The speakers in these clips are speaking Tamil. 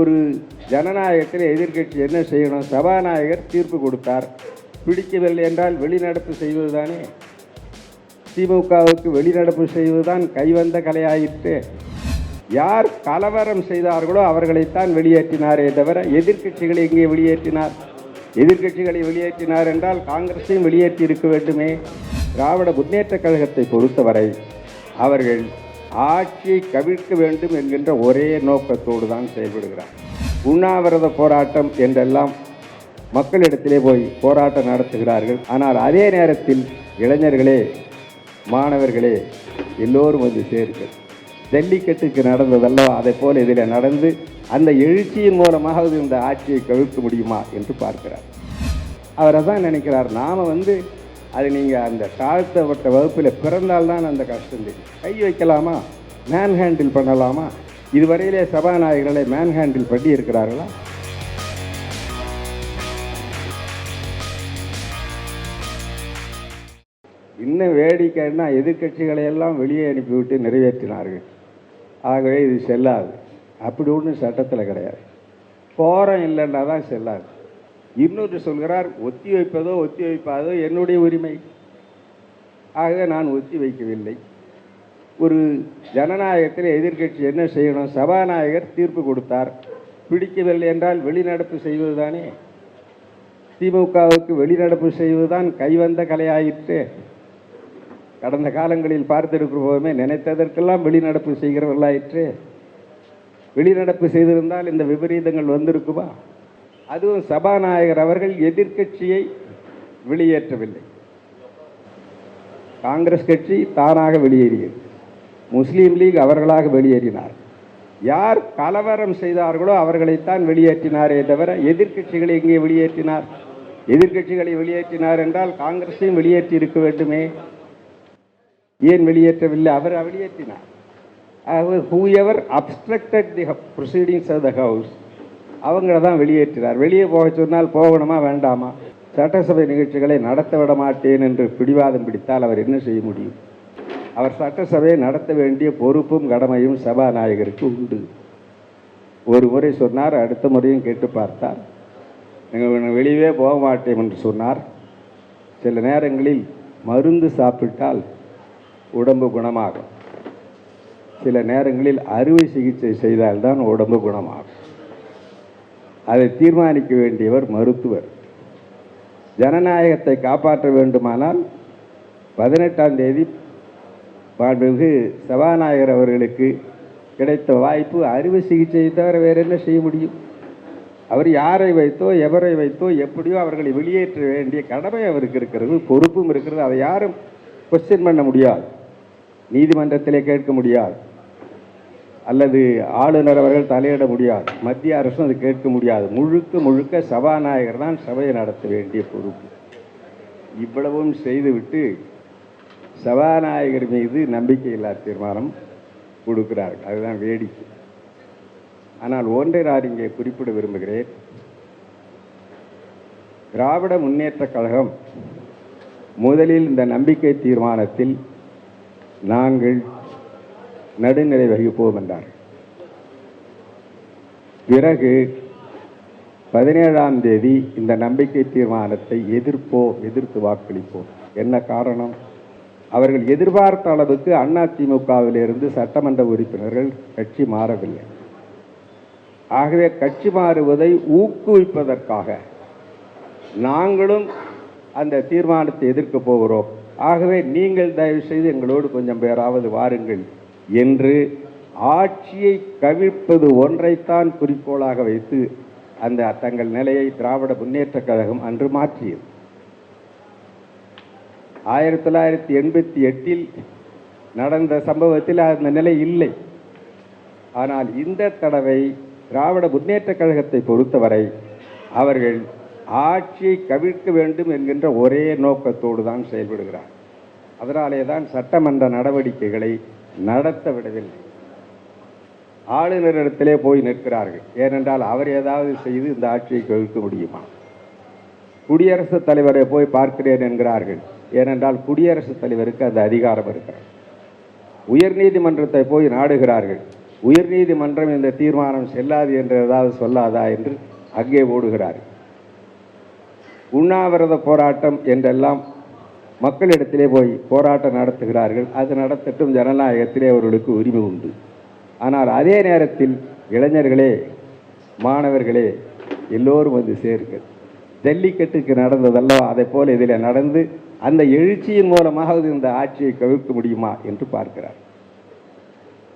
ஒரு ஜனநாயகத்தில் எதிர்க்கட்சி என்ன செய்யணும்? சபாநாயகர் தீர்ப்பு கொடுத்தார், பிடிக்கவில்லை என்றால் வெளிநடப்பு செய்வதுதானே. திமுகவுக்கு வெளிநடப்பு செய்வதுதான் கைவந்த கலையாயிற்று. யார் கலவரம் செய்தார்களோ அவர்களைத்தான் வெளியேற்றினாரே தவிர எதிர்க்கட்சிகளை எங்கே வெளியேற்றினார்? எதிர்க்கட்சிகளை வெளியேற்றினார் என்றால் காங்கிரஸையும் வெளியேற்றி இருக்க வேண்டுமே. திராவிட முன்னேற்ற கழகத்தை பொறுத்தவரை அவர்கள் ஆட்சியை கவிழ்க்க வேண்டும் என்கின்ற ஒரே நோக்கத்தோடு தான் செயல்படுகிறார். உண்ணாவிரத போராட்டம் என்றெல்லாம் மக்களிடத்திலே போய் போராட்டம் நடத்துகிறார்கள். ஆனால் அதே நேரத்தில் இளைஞர்களே, மாணவர்களே எல்லோரும் வந்து சேர்க்கிறது. ஜல்லிக்கட்டுக்கு நடந்ததல்லவா, அதை போல் இதில் நடந்து அந்த எழுச்சியின் மூலமாக இந்த ஆட்சியை கவிழ்க்க முடியுமா என்று பார்க்கிறார். அவர் அதான் நினைக்கிறார். நாம் அது நீங்கள் அந்த தாழ்த்தப்பட்ட வகுப்பில் பிறந்தால்தான் அந்த கஷ்டம் தெரியும். கை வைக்கலாமா, மேன் ஹேண்டில் பண்ணலாமா? இதுவரையிலே சபாநாயகர்களை மேன் ஹேண்டில் பண்ணி இருக்கிறார்களா? இன்னும் வேடிக்கைன்னா எதிர்க்கட்சிகளை எல்லாம் வெளியே அனுப்பிவிட்டு நிறைவேற்றினார்கள். ஆகவே இது செல்லாது. அப்படி ஒன்றும் சட்டத்தில் கிடையாது. கோரம் இல்லைன்னா தான் செல்லாது. இன்னொன்று சொல்கிறார், ஒத்தி வைப்பதோ ஒத்தி வைப்பாதோ என்னுடைய உரிமை. ஆகவே நான் ஒத்தி வைக்கவில்லை. ஒரு ஜனநாயகத்தில் எதிர்க்கட்சி என்ன செய்யணும்? சபாநாயகர் தீர்ப்பு கொடுத்தார், பிடிக்கவில்லை என்றால் வெளிநடப்பு செய்வதுதானே. திமுகவுக்கு வெளிநடப்பு செய்வதுதான் கைவந்த கலையாயிற்று. கடந்த காலங்களில் பார்த்திருக்கிறோமே, நினைத்ததற்கெல்லாம் வெளிநடப்பு செய்கிறவர்களாயிற்று. வெளிநடப்பு செய்திருந்தால் இந்த விபரீதங்கள் வந்திருக்குமா? அதுவும் சபாநாயகர் அவர்கள் எதிர்க்கட்சியை வெளியேற்றவில்லை. காங்கிரஸ் கட்சி தானாக வெளியேறியது, முஸ்லீம் லீக் அவர்களாக வெளியேறினார். யார் கலவரம் செய்தார்களோ அவர்களைத்தான் வெளியேற்றினாரே தவிர எதிர்க்கட்சிகளை எங்கே வெளியேற்றினார்? எதிர்க்கட்சிகளை வெளியேற்றினார் என்றால் காங்கிரஸையும் வெளியேற்றி இருக்க வேண்டுமே. ஏன் வெளியேற்றவில்லை? அவர் வெளியேற்றினார். whoever obstructed the proceedings of the house அவங்கள தான் வெளியேற்றினார். வெளியே போக சொன்னால் போகணுமா வேண்டாமா? சட்டசபை நிகழ்ச்சிகளை நடத்த விட மாட்டேன் என்று பிடிவாதம் பிடித்தால் அவர் என்ன செய்ய முடியும்? அவர் சட்டசபையை நடத்த வேண்டிய பொறுப்பும் கடமையும் சபாநாயகருக்கு உண்டு. ஒரு முறை சொன்னார், அடுத்த முறையும் கேட்டு பார்த்தார். நீங்கள் வெளியே போக மாட்டேன் என்று சொன்னார். சில நேரங்களில் மருந்து சாப்பிட்டால் உடம்பு குணமாகும், சில நேரங்களில் அறுவை சிகிச்சை செய்தால்தான் உடம்பு குணமாகும். அதை தீர்மானிக்க வேண்டியவர் மருத்துவர். ஜனநாயகத்தை காப்பாற்ற வேண்டுமானால் 18ஆம் தேதி மாண்புமிகு சபாநாயகர் அவர்களுக்கு கிடைத்த வாய்ப்பு அறுவை சிகிச்சையை தவிர வேறு என்ன செய்ய முடியும்? அவர் யாரை வைத்தோ எவரை வைத்தோ எப்படியோ அவர்களை வெளியேற்ற வேண்டிய கடமை அவருக்கு இருக்கிறது, பொறுப்பும் இருக்கிறது. அதை யாரும் கொஸ்டின் பண்ண முடியாது, நீதிமன்றத்திலே கேட்க முடியாது, அல்லது ஆளுநர் அவர்கள் தலையிட முடியாது, மத்திய அரசும் அது கேட்க முடியாது. முழுக்க முழுக்க சபாநாயகர் தான் சபையை நடத்த வேண்டிய பொறுப்பு. இவ்வளவும் செய்துவிட்டு சபாநாயகர் மீது நம்பிக்கையில்லா தீர்மானம் கொடுக்கிறார்கள். அதுதான் வேடிக்கை. ஆனால் ஒன்றை நான் இங்கே குறிப்பிட விரும்புகிறேன். திராவிட முன்னேற்ற கழகம் முதலில் இந்த நம்பிக்கை தீர்மானத்தில் நாங்கள் நடுநிலை வகிப்போம் என்றார். பிறகு 17ஆம் தேதி இந்த நம்பிக்கை தீர்மானத்தை எதிர்த்து வாக்களிப்போம். என்ன காரணம்? அவர்கள் எதிர்பார்த்த அளவுக்கு அதிமுகவிலிருந்து சட்டமன்ற உறுப்பினர்கள் கட்சி மாறவில்லை. ஆகவே கட்சி மாறுவதை ஊக்குவிப்பதற்காக நாங்களும் அந்த தீர்மானத்தை எதிர்க்க போகிறோம். ஆகவே நீங்கள் தயவு செய்து எங்களோடு கொஞ்சம் பேராவது வாருங்கள் என்று ஆட்சியை கவிழ்ப்பது ஒன்றைத்தான் குறிக்கோளாக வைத்து அந்த தங்கள் நிலையை திராவிட முன்னேற்ற கழகம் அன்று மாற்றியது. 1988 நடந்த சம்பவத்தில் அந்த நிலை இல்லை. ஆனால் இந்த தடவை திராவிட முன்னேற்ற கழகத்தை பொறுத்தவரை அவர்கள் ஆட்சியை கவிழ்க்க வேண்டும் என்கின்ற ஒரே நோக்கத்தோடு தான் செயல்படுகிறார். அதனாலே தான் சட்டமன்ற நடவடிக்கைகளை நடத்த விடவில்லை. ஆளுநரிடத்திலே போய் நிற்கிறார்கள். ஏனென்றால் அவர் ஏதாவது செய்து இந்த ஆட்சியை கவிழ்க்க முடியுமா? குடியரசுத் தலைவரை போய் பார்க்கிறேன் என்கிறார்கள். ஏனென்றால் குடியரசுத் தலைவருக்கு அந்த அதிகாரம் இருக்கிறது. உயர்நீதிமன்றத்தை போய் நாடுகிறார்கள். உயர்நீதிமன்றம் இந்த தீர்மானம் செல்லாது என்று ஏதாவது சொல்லாதா என்று அங்கே ஓடுகிறார். உண்ணாவிரத போராட்டம் என்றெல்லாம் மக்களிடத்திலே போய் போராட்டம் நடத்துகிறார்கள். அது நடத்தட்டும், ஜனநாயகத்திலே அவர்களுக்கு உரிமை உண்டு. ஆனால் அதே நேரத்தில் இளைஞர்களே, மாணவர்களே, எல்லோரும் வந்து சேருங்கள். ஜல்லிக்கட்டுக்கு நடந்ததல்லவா, அதை போல இதில் நடந்து அந்த எழுச்சியின் மூலமாக இந்த ஆட்சியை கவிழ்க்க முடியுமா என்று பார்க்கிறார்.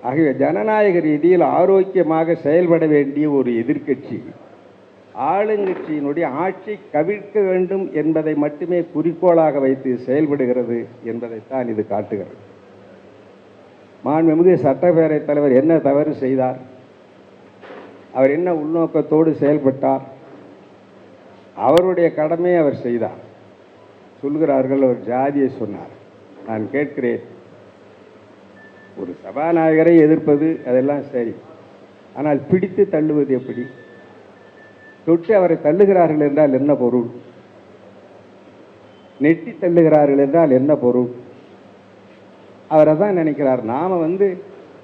ஆகவே ஜனநாயக ரீதியில் ஆரோக்கியமாக செயல்பட வேண்டிய ஒரு எதிர்க்கட்சி ஆளுங்கட்சியினுடைய ஆட்சி கவிழ்க்க வேண்டும் என்பதை மட்டுமே குறிக்கோளாக வைத்து செயல்படுகிறது என்பதைத்தான் இது காட்டுகிறது. மாண்புமிகு சட்டப்பேரவைத் தலைவர் என்ன தவறு செய்தார்? அவர் என்ன உள்நோக்கத்தோடு செயல்பட்டார்? அவருடைய கடமையை அவர் செய்தார். சொல்கிறார்கள், அவர் ஜாதியை சொன்னார். நான் கேட்கிறேன், ஒரு சபாநாயகரை எதிர்ப்பது அதெல்லாம் சரி, ஆனால் பிடித்து தள்ளுவது எப்படி? தொட்டு அவரை தள்ளுகிறார்கள் என்றால் என்ன பொருள்? நெட்டி தள்ளுகிறார்கள் என்றால் என்ன பொருள்? அவரை தான் நினைக்கிறார். நாம்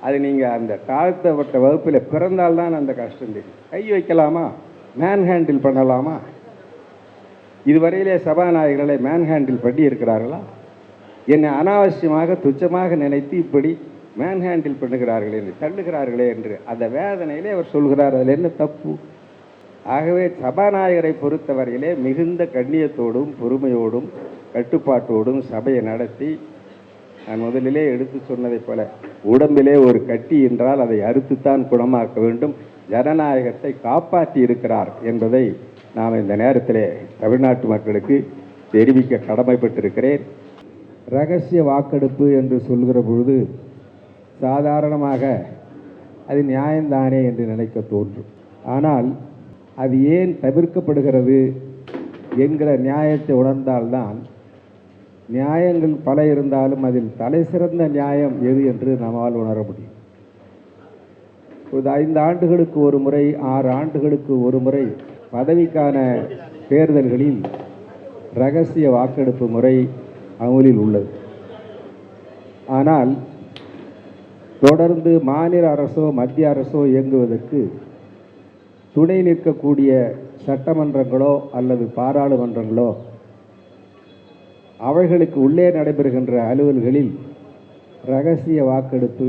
அது நீங்கள் அந்த தாழ்த்தப்பட்ட வகுப்பில் பிறந்தால்தான் அந்த கஷ்டம் தெரியும். கை வைக்கலாமா? மேன் ஹேண்டில் பண்ணலாமா? இதுவரையிலே சபாநாயகர்களை மேன் ஹேண்டில் பண்ணி இருக்கிறார்களா? என்னை அனாவசியமாக துச்சமாக நினைத்து இப்படி மேன் ஹேண்டில் பண்ணுகிறார்களே என்று, தள்ளுகிறார்களே என்று அந்த வேதனையிலே அவர் சொல்கிறார். அதில் என்ன தப்பு? ஆகவே சபாநாயகரை பொறுத்தவரையிலே மிகுந்த கண்ணியத்தோடும் பொறுமையோடும் கட்டுப்பாட்டோடும் சபையை நடத்தி, நான் முதலிலே எடுத்து சொன்னதைப் போல உடம்பிலே ஒரு கட்டி என்றால் அதை அறுத்துத்தான் குணமாக்க வேண்டும். ஜனநாயகத்தை காப்பாற்றி இருக்கிறார் என்பதை நாம் இந்த நேரத்திலே தமிழ்நாட்டு மக்களுக்கு தெரிவிக்க கடமைப்பட்டிருக்கிறேன். இரகசிய வாக்கெடுப்பு என்று சொல்கிற பொழுது சாதாரணமாக அது நியாயம்தானே என்று நினைக்க தோன்றும். ஆனால் அது ஏன் தவிர்க்கப்படுகிறது என்கிற நியாயத்தை உணர்ந்தால்தான், நியாயங்கள் பல இருந்தாலும் அதில் தலை சிறந்த நியாயம் எது என்று நம்மால் உணர முடியும். ஒரு 5 ஆண்டுகளுக்கு ஒரு முறை, 6 ஆண்டுகளுக்கு ஒரு முறை பதவிக்கான தேர்தல்களில் இரகசிய வாக்கெடுப்பு முறை அமலில் உள்ளது. ஆனால் தொடர்ந்து மாநில அரசோ மத்திய அரசோ இயங்குவதற்கு துணை நிற்கக்கூடிய சட்டமன்றங்களோ அல்லது பாராளுமன்றங்களோ அவைகளுக்கு உள்ளே நடைபெறுகின்ற அலுவல்களில் இரகசிய வாக்கெடுப்பு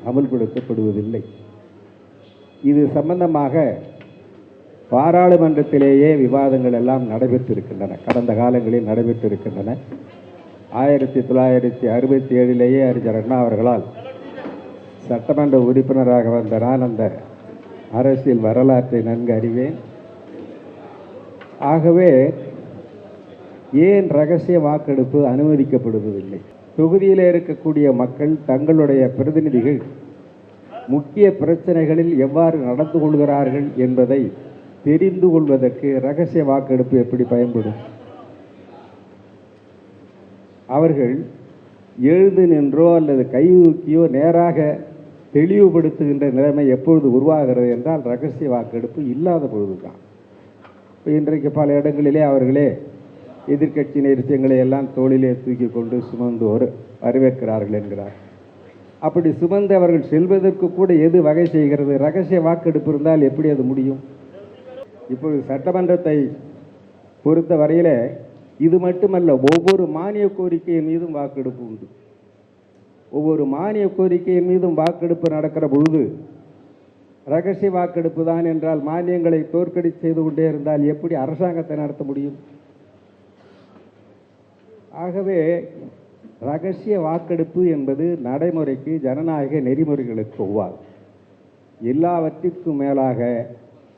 அமல்படுத்தப்படுவதில்லை. இது சம்பந்தமாக பாராளுமன்றத்திலேயே விவாதங்கள் எல்லாம் நடைபெற்றிருக்கின்றன, கடந்த காலங்களில் நடைபெற்றிருக்கின்றன. 1967 அறிஞர் அண்ணா அவர்களால் சட்டமன்ற உறுப்பினராக வந்த நான் அந்த அரசியல் வரலாற்றை நன்கு அறிவேன். ஆகவே ஏன் இரகசிய வாக்கெடுப்பு அனுமதிக்கப்படுவதில்லை? தொகுதியில் இருக்கக்கூடிய மக்கள் தங்களுடைய பிரதிநிதிகள் முக்கிய பிரச்சனைகளில் எவ்வாறு நடந்து கொள்கிறார்கள் என்பதை தெரிந்து கொள்வதற்கு இரகசிய வாக்கெடுப்பு எப்படி பயன்படும்? அவர்கள் எழுந்து நின்றோ அல்லது கைதூக்கியோ நேராக தெளிவுபடுத்துகின்ற நிலைமை எப்பொழுது உருவாகிறது என்றால் இரகசிய வாக்கெடுப்பு இல்லாத பொழுதுதான். இன்றைக்கு பல இடங்களிலே அவர்களே எதிர்க்கட்சி நிறுத்தங்களை எல்லாம் தோளிலே தூக்கி கொண்டு சுமந்து வரவேற்கிறார்கள் என்கிறார். அப்படி சுமந்து அவர்கள் செல்வதற்கு கூட எது வகை செய்கிறது? இரகசிய வாக்கெடுப்பு இருந்தால் எப்படி அது முடியும்? இப்பொழுது சட்டமன்றத்தை பொறுத்த வரையில இது மட்டுமல்ல, ஒவ்வொரு மானிய கோரிக்கையின் மீதும் வாக்கெடுப்பு உண்டு. ஒவ்வொரு மானிய கோரிக்கையின் மீதும் வாக்கெடுப்பு நடக்கிற பொழுது இரகசிய வாக்கெடுப்பு தான் என்றால், மானியங்களை தோற்கடி செய்து கொண்டே இருந்தால் எப்படி அரசாங்கத்தை நடத்த முடியும்? ஆகவே இரகசிய வாக்கெடுப்பு என்பது நடைமுறைக்கு, ஜனநாயக நெறிமுறைகளுக்கு ஒவ்வாது. எல்லாவற்றிற்கும் மேலாக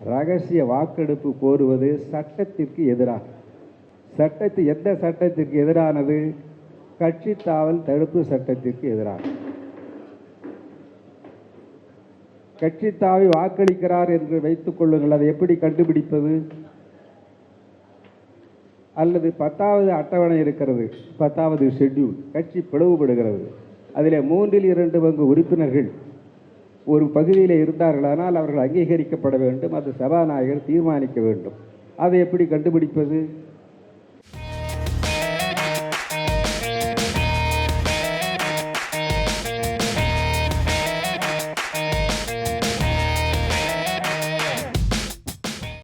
இரகசிய வாக்கெடுப்பு கோருவது சட்டத்திற்கு எதிராக. எந்த சட்டத்திற்கு எதிரானது? கட்சி தாவல் தடுப்பு சட்டத்திற்கு எதிரானது. கட்சி தாவி வாக்களிக்கிறார் என்று வைத்துக் கொள்ளுங்கள், அதை எப்படி கண்டுபிடிப்பது? அல்லது 10வது அட்டவணை இருக்கிறது, 10வது ஷெட்யூல், கட்சி பிளவுபடுகிறது. அதில் 3/2 பங்கு உறுப்பினர்கள் ஒரு பகுதியில் இருந்தார்களானால் அவர்கள் அங்கீகரிக்கப்பட வேண்டும், அது சபாநாயகர் தீர்மானிக்க வேண்டும். அதை எப்படி கண்டுபிடிப்பது?